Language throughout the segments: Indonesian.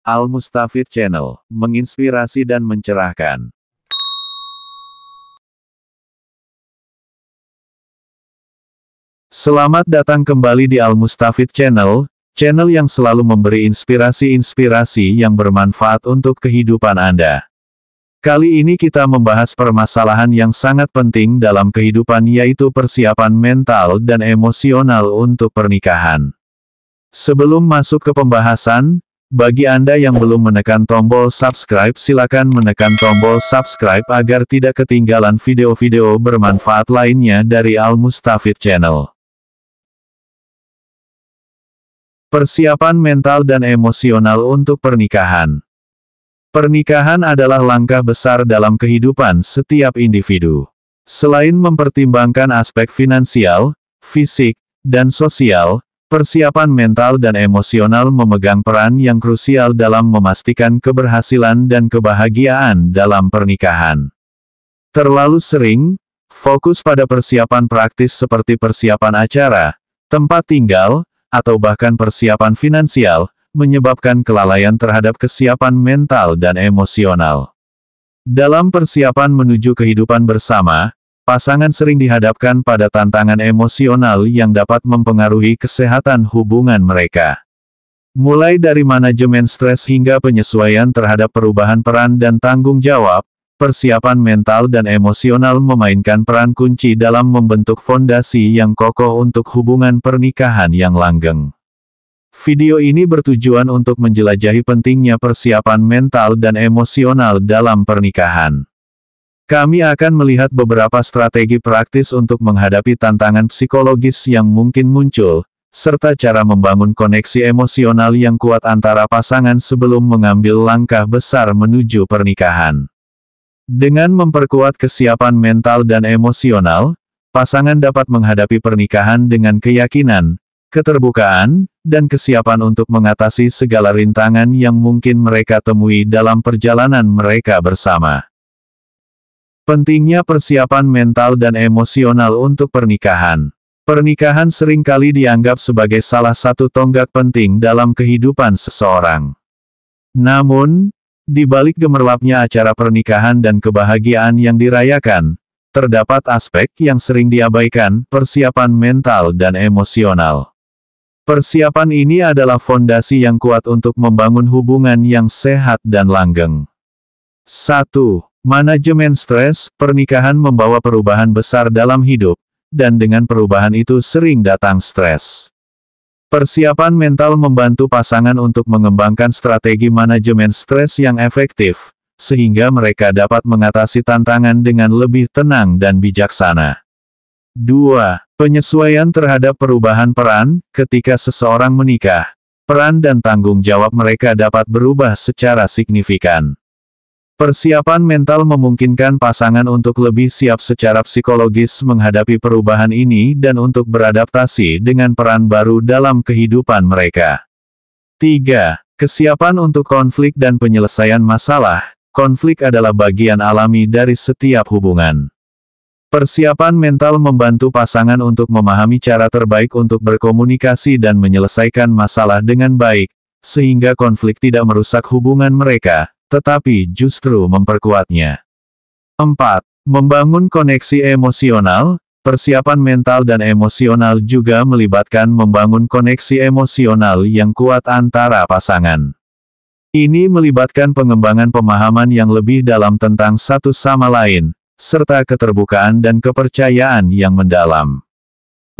Al Mustafid Channel, menginspirasi dan mencerahkan. Selamat datang kembali di Al Mustafid Channel, channel yang selalu memberi inspirasi-inspirasi yang bermanfaat untuk kehidupan Anda. Kali ini kita membahas permasalahan yang sangat penting dalam kehidupan, yaitu persiapan mental dan emosional untuk pernikahan. Sebelum masuk ke pembahasan, bagi Anda yang belum menekan tombol subscribe, silakan menekan tombol subscribe agar tidak ketinggalan video-video bermanfaat lainnya dari Al Mustafid Channel. Persiapan mental dan emosional untuk pernikahan. Pernikahan adalah langkah besar dalam kehidupan setiap individu. Selain mempertimbangkan aspek finansial, fisik, dan sosial, persiapan mental dan emosional memegang peran yang krusial dalam memastikan keberhasilan dan kebahagiaan dalam pernikahan. Terlalu sering, fokus pada persiapan praktis seperti persiapan acara, tempat tinggal, atau bahkan persiapan finansial, menyebabkan kelalaian terhadap kesiapan mental dan emosional. Dalam persiapan menuju kehidupan bersama, pasangan sering dihadapkan pada tantangan emosional yang dapat mempengaruhi kesehatan hubungan mereka. Mulai dari manajemen stres hingga penyesuaian terhadap perubahan peran dan tanggung jawab, persiapan mental dan emosional memainkan peran kunci dalam membentuk fondasi yang kokoh untuk hubungan pernikahan yang langgeng. Video ini bertujuan untuk menjelajahi pentingnya persiapan mental dan emosional dalam pernikahan. Kami akan melihat beberapa strategi praktis untuk menghadapi tantangan psikologis yang mungkin muncul, serta cara membangun koneksi emosional yang kuat antara pasangan sebelum mengambil langkah besar menuju pernikahan. Dengan memperkuat kesiapan mental dan emosional, pasangan dapat menghadapi pernikahan dengan keyakinan, keterbukaan, dan kesiapan untuk mengatasi segala rintangan yang mungkin mereka temui dalam perjalanan mereka bersama. Pentingnya persiapan mental dan emosional untuk pernikahan. Pernikahan seringkali dianggap sebagai salah satu tonggak penting dalam kehidupan seseorang. Namun, di balik gemerlapnya acara pernikahan dan kebahagiaan yang dirayakan, terdapat aspek yang sering diabaikan, persiapan mental dan emosional. Persiapan ini adalah fondasi yang kuat untuk membangun hubungan yang sehat dan langgeng. 1. Manajemen stres. Pernikahan membawa perubahan besar dalam hidup, dan dengan perubahan itu sering datang stres. Persiapan mental membantu pasangan untuk mengembangkan strategi manajemen stres yang efektif, sehingga mereka dapat mengatasi tantangan dengan lebih tenang dan bijaksana. 2. Penyesuaian terhadap perubahan peran. Ketika seseorang menikah, peran dan tanggung jawab mereka dapat berubah secara signifikan. Persiapan mental memungkinkan pasangan untuk lebih siap secara psikologis menghadapi perubahan ini dan untuk beradaptasi dengan peran baru dalam kehidupan mereka. 3. Kesiapan untuk konflik dan penyelesaian masalah. Konflik adalah bagian alami dari setiap hubungan. Persiapan mental membantu pasangan untuk memahami cara terbaik untuk berkomunikasi dan menyelesaikan masalah dengan baik, sehingga konflik tidak merusak hubungan mereka, tetapi justru memperkuatnya. 4. Membangun koneksi emosional. Persiapan mental dan emosional juga melibatkan membangun koneksi emosional yang kuat antara pasangan. Ini melibatkan pengembangan pemahaman yang lebih dalam tentang satu sama lain, serta keterbukaan dan kepercayaan yang mendalam.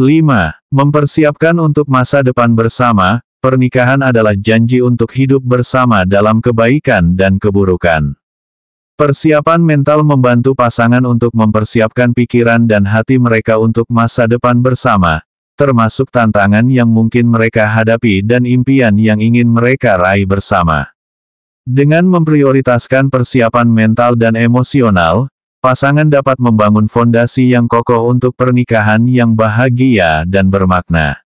5. Mempersiapkan untuk masa depan bersama. Pernikahan adalah janji untuk hidup bersama dalam kebaikan dan keburukan. Persiapan mental membantu pasangan untuk mempersiapkan pikiran dan hati mereka untuk masa depan bersama, termasuk tantangan yang mungkin mereka hadapi dan impian yang ingin mereka raih bersama. Dengan memprioritaskan persiapan mental dan emosional, pasangan dapat membangun fondasi yang kokoh untuk pernikahan yang bahagia dan bermakna.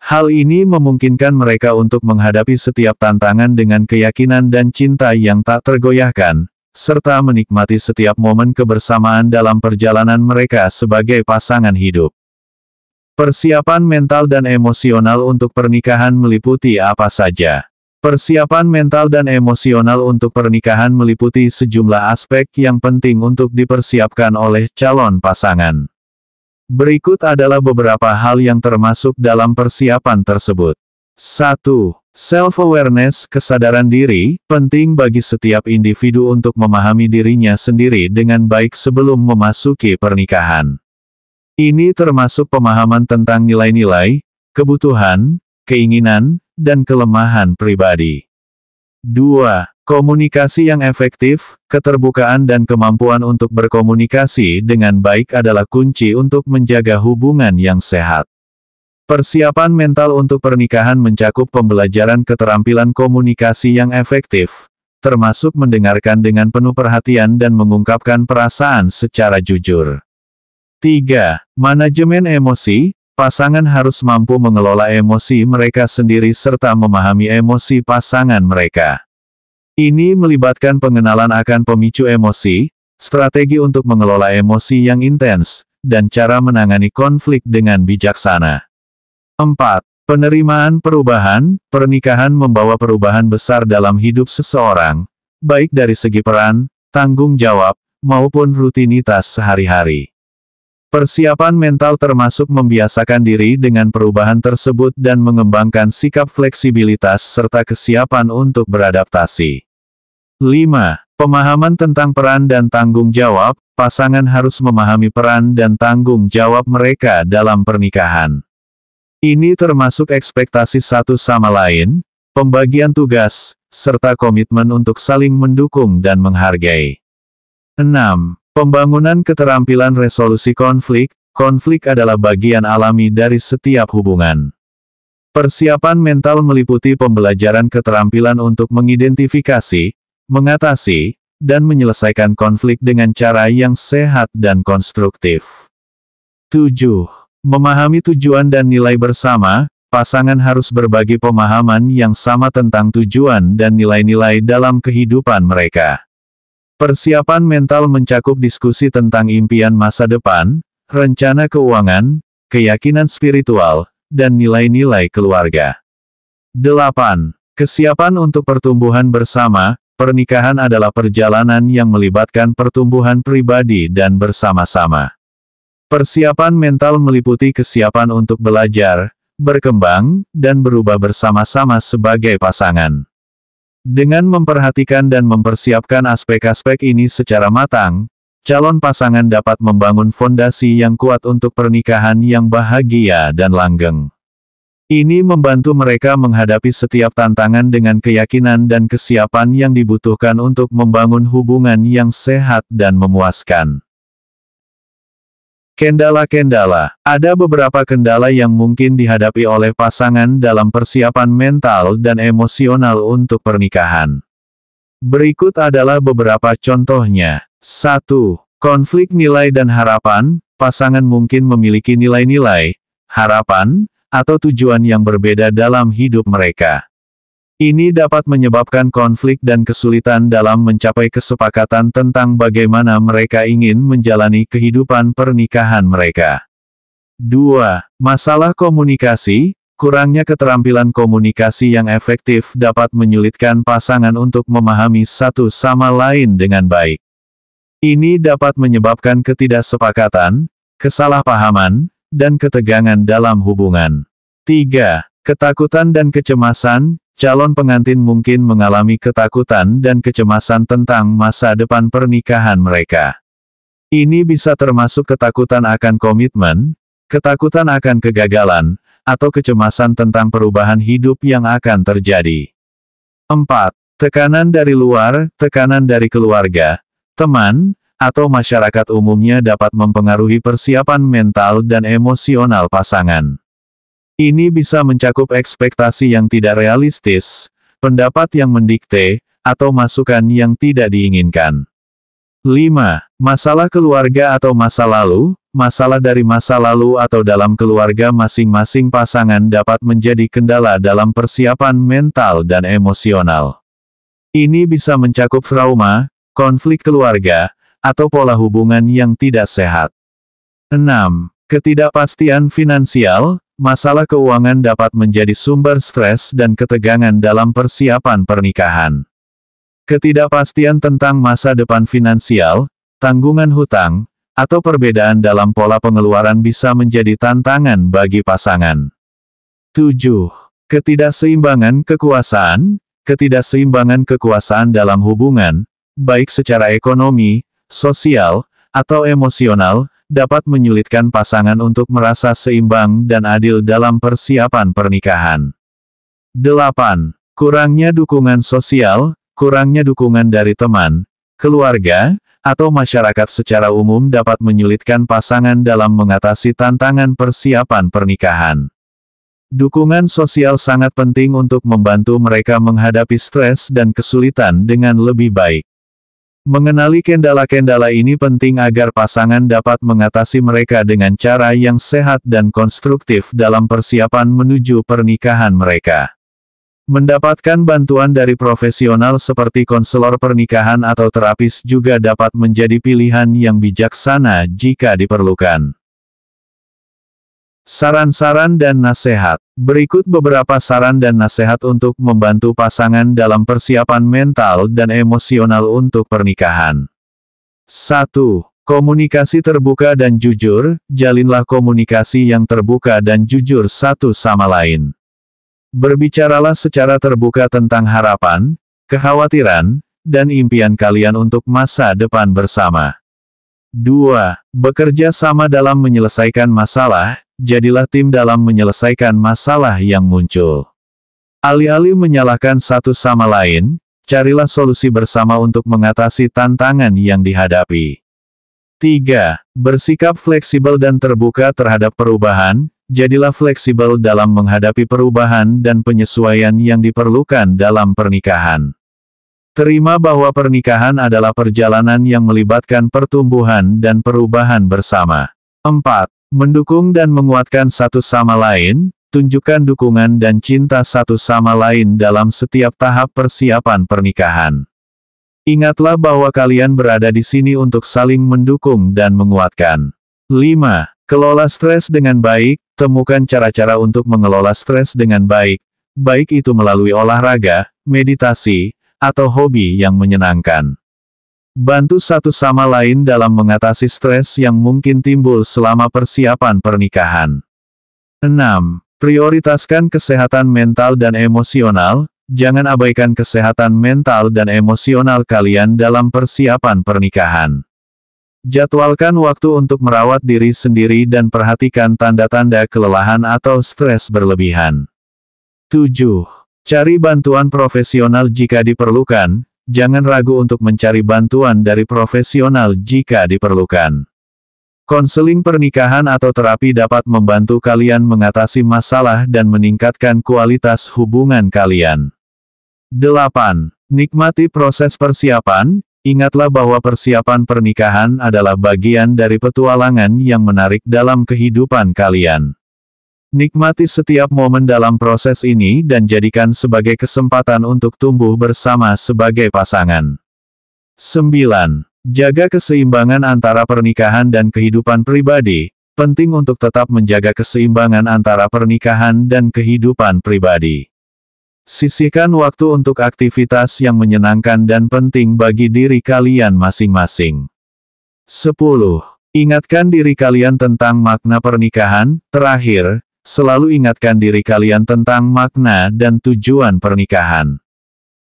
Hal ini memungkinkan mereka untuk menghadapi setiap tantangan dengan keyakinan dan cinta yang tak tergoyahkan, serta menikmati setiap momen kebersamaan dalam perjalanan mereka sebagai pasangan hidup. Persiapan mental dan emosional untuk pernikahan meliputi apa saja? Persiapan mental dan emosional untuk pernikahan meliputi sejumlah aspek yang penting untuk dipersiapkan oleh calon pasangan. Berikut adalah beberapa hal yang termasuk dalam persiapan tersebut. 1. Self-awareness, kesadaran diri, penting bagi setiap individu untuk memahami dirinya sendiri dengan baik sebelum memasuki pernikahan. Ini termasuk pemahaman tentang nilai-nilai, kebutuhan, keinginan, dan kelemahan pribadi. 2. Komunikasi yang efektif, keterbukaan dan kemampuan untuk berkomunikasi dengan baik adalah kunci untuk menjaga hubungan yang sehat. Persiapan mental untuk pernikahan mencakup pembelajaran keterampilan komunikasi yang efektif, termasuk mendengarkan dengan penuh perhatian dan mengungkapkan perasaan secara jujur. 3. Manajemen emosi. Pasangan harus mampu mengelola emosi mereka sendiri serta memahami emosi pasangan mereka. Ini melibatkan pengenalan akan pemicu emosi, strategi untuk mengelola emosi yang intens, dan cara menangani konflik dengan bijaksana. 4. Penerimaan perubahan. Pernikahan membawa perubahan besar dalam hidup seseorang, baik dari segi peran, tanggung jawab, maupun rutinitas sehari-hari. Persiapan mental termasuk membiasakan diri dengan perubahan tersebut dan mengembangkan sikap fleksibilitas serta kesiapan untuk beradaptasi. 5. Pemahaman tentang peran dan tanggung jawab. Pasangan harus memahami peran dan tanggung jawab mereka dalam pernikahan. Ini termasuk ekspektasi satu sama lain, pembagian tugas, serta komitmen untuk saling mendukung dan menghargai. 6. Pembangunan keterampilan resolusi konflik. Konflik adalah bagian alami dari setiap hubungan. Persiapan mental meliputi pembelajaran keterampilan untuk mengidentifikasi, mengatasi, dan menyelesaikan konflik dengan cara yang sehat dan konstruktif. 7. Memahami tujuan dan nilai bersama. Pasangan harus berbagi pemahaman yang sama tentang tujuan dan nilai-nilai dalam kehidupan mereka. Persiapan mental mencakup diskusi tentang impian masa depan, rencana keuangan, keyakinan spiritual, dan nilai-nilai keluarga. 8. Kesiapan untuk pertumbuhan bersama. Pernikahan adalah perjalanan yang melibatkan pertumbuhan pribadi dan bersama-sama. Persiapan mental meliputi kesiapan untuk belajar, berkembang, dan berubah bersama-sama sebagai pasangan. Dengan memperhatikan dan mempersiapkan aspek-aspek ini secara matang, calon pasangan dapat membangun fondasi yang kuat untuk pernikahan yang bahagia dan langgeng. Ini membantu mereka menghadapi setiap tantangan dengan keyakinan dan kesiapan yang dibutuhkan untuk membangun hubungan yang sehat dan memuaskan. Kendala-kendala. Ada beberapa kendala yang mungkin dihadapi oleh pasangan dalam persiapan mental dan emosional untuk pernikahan. Berikut adalah beberapa contohnya. 1. Konflik nilai dan harapan. Pasangan mungkin memiliki nilai-nilai, harapan, atau tujuan yang berbeda dalam hidup mereka. Ini dapat menyebabkan konflik dan kesulitan dalam mencapai kesepakatan tentang bagaimana mereka ingin menjalani kehidupan pernikahan mereka. 2. Masalah komunikasi. Kurangnya keterampilan komunikasi yang efektif dapat menyulitkan pasangan untuk memahami satu sama lain dengan baik. Ini dapat menyebabkan ketidaksepakatan, kesalahpahaman, dan ketegangan dalam hubungan. 3. Ketakutan dan kecemasan. Calon pengantin mungkin mengalami ketakutan dan kecemasan tentang masa depan pernikahan mereka. Ini bisa termasuk ketakutan akan komitmen, ketakutan akan kegagalan, atau kecemasan tentang perubahan hidup yang akan terjadi. 4. Tekanan dari luar, tekanan dari keluarga, teman, atau masyarakat umumnya dapat mempengaruhi persiapan mental dan emosional pasangan. Ini bisa mencakup ekspektasi yang tidak realistis, pendapat yang mendikte, atau masukan yang tidak diinginkan. 5. Masalah keluarga atau masa lalu. Masalah dari masa lalu atau dalam keluarga masing-masing pasangan dapat menjadi kendala dalam persiapan mental dan emosional. Ini bisa mencakup trauma, konflik keluarga, atau pola hubungan yang tidak sehat. 6. Ketidakpastian finansial. masalah keuangan dapat menjadi sumber stres dan ketegangan dalam persiapan pernikahan. Ketidakpastian tentang masa depan finansial, tanggungan hutang, atau perbedaan dalam pola pengeluaran bisa menjadi tantangan bagi pasangan. 7. Ketidakseimbangan kekuasaan. Ketidakseimbangan kekuasaan dalam hubungan, baik secara ekonomi, sosial, atau emosional, dapat menyulitkan pasangan untuk merasa seimbang dan adil dalam persiapan pernikahan. 8. Kurangnya dukungan sosial. Kurangnya dukungan dari teman, keluarga, atau masyarakat secara umum dapat menyulitkan pasangan dalam mengatasi tantangan persiapan pernikahan. Dukungan sosial sangat penting untuk membantu mereka menghadapi stres dan kesulitan dengan lebih baik. Mengenali kendala-kendala ini penting agar pasangan dapat mengatasi mereka dengan cara yang sehat dan konstruktif dalam persiapan menuju pernikahan mereka. Mendapatkan bantuan dari profesional seperti konselor pernikahan atau terapis juga dapat menjadi pilihan yang bijaksana jika diperlukan. Saran-saran dan nasihat. Berikut beberapa saran dan nasihat untuk membantu pasangan dalam persiapan mental dan emosional untuk pernikahan. 1. Komunikasi terbuka dan jujur. Jalinlah komunikasi yang terbuka dan jujur satu sama lain. Berbicaralah secara terbuka tentang harapan, kekhawatiran, dan impian kalian untuk masa depan bersama. 2. Bekerja sama dalam menyelesaikan masalah. Jadilah tim dalam menyelesaikan masalah yang muncul. Alih-alih menyalahkan satu sama lain, carilah solusi bersama untuk mengatasi tantangan yang dihadapi. 3. Bersikap fleksibel dan terbuka terhadap perubahan. Jadilah fleksibel dalam menghadapi perubahan dan penyesuaian yang diperlukan dalam pernikahan. Terima bahwa pernikahan adalah perjalanan yang melibatkan pertumbuhan dan perubahan bersama. 4. Mendukung dan menguatkan satu sama lain. Tunjukkan dukungan dan cinta satu sama lain dalam setiap tahap persiapan pernikahan. Ingatlah bahwa kalian berada di sini untuk saling mendukung dan menguatkan. 5. Kelola stres dengan baik. Temukan cara-cara untuk mengelola stres dengan baik, baik itu melalui olahraga, meditasi, atau hobi yang menyenangkan. Bantu satu sama lain dalam mengatasi stres yang mungkin timbul selama persiapan pernikahan. 6. Prioritaskan kesehatan mental dan emosional. Jangan abaikan kesehatan mental dan emosional kalian dalam persiapan pernikahan. Jadwalkan waktu untuk merawat diri sendiri dan perhatikan tanda-tanda kelelahan atau stres berlebihan. 7. Cari bantuan profesional jika diperlukan. Jangan ragu untuk mencari bantuan dari profesional jika diperlukan. Konseling pernikahan atau terapi dapat membantu kalian mengatasi masalah dan meningkatkan kualitas hubungan kalian. 8. Nikmati proses persiapan. Ingatlah bahwa persiapan pernikahan adalah bagian dari petualangan yang menarik dalam kehidupan kalian. Nikmati setiap momen dalam proses ini dan jadikan sebagai kesempatan untuk tumbuh bersama sebagai pasangan. 9. Jaga keseimbangan antara pernikahan dan kehidupan pribadi. Penting untuk tetap menjaga keseimbangan antara pernikahan dan kehidupan pribadi. Sisihkan waktu untuk aktivitas yang menyenangkan dan penting bagi diri kalian masing-masing. 10. Ingatkan diri kalian tentang makna pernikahan. Terakhir, selalu ingatkan diri kalian tentang makna dan tujuan pernikahan.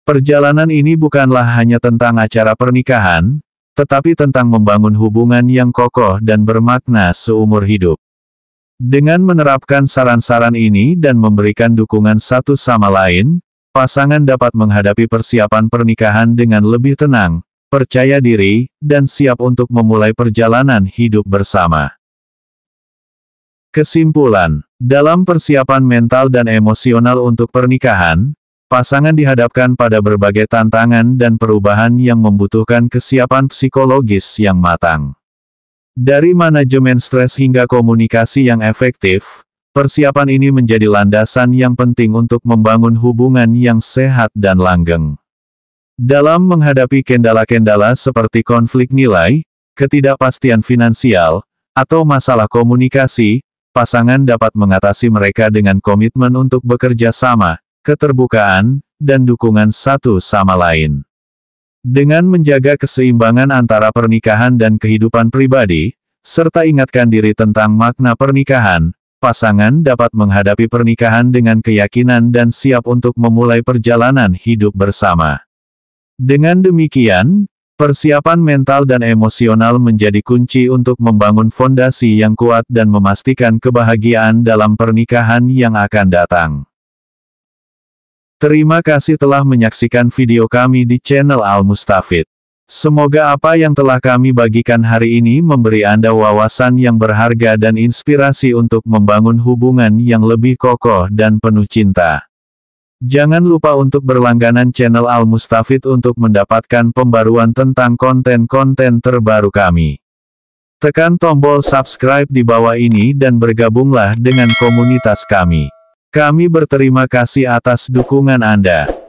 Perjalanan ini bukanlah hanya tentang acara pernikahan, tetapi tentang membangun hubungan yang kokoh dan bermakna seumur hidup. Dengan menerapkan saran-saran ini dan memberikan dukungan satu sama lain, pasangan dapat menghadapi persiapan pernikahan dengan lebih tenang, percaya diri, dan siap untuk memulai perjalanan hidup bersama. Kesimpulan, dalam persiapan mental dan emosional untuk pernikahan, pasangan dihadapkan pada berbagai tantangan dan perubahan yang membutuhkan kesiapan psikologis yang matang. Dari manajemen stres hingga komunikasi yang efektif, persiapan ini menjadi landasan yang penting untuk membangun hubungan yang sehat dan langgeng. Dalam menghadapi kendala-kendala seperti konflik nilai, ketidakpastian finansial, atau masalah komunikasi, pasangan dapat mengatasi mereka dengan komitmen untuk bekerja sama, keterbukaan, dan dukungan satu sama lain. Dengan menjaga keseimbangan antara pernikahan dan kehidupan pribadi, serta ingatkan diri tentang makna pernikahan, pasangan dapat menghadapi pernikahan dengan keyakinan dan siap untuk memulai perjalanan hidup bersama. Dengan demikian, persiapan mental dan emosional menjadi kunci untuk membangun fondasi yang kuat dan memastikan kebahagiaan dalam pernikahan yang akan datang. Terima kasih telah menyaksikan video kami di channel Al Mustafid. Semoga apa yang telah kami bagikan hari ini memberi Anda wawasan yang berharga dan inspirasi untuk membangun hubungan yang lebih kokoh dan penuh cinta. Jangan lupa untuk berlangganan channel Al Mustafid untuk mendapatkan pembaruan tentang konten-konten terbaru kami. Tekan tombol subscribe di bawah ini dan bergabunglah dengan komunitas kami. Kami berterima kasih atas dukungan Anda.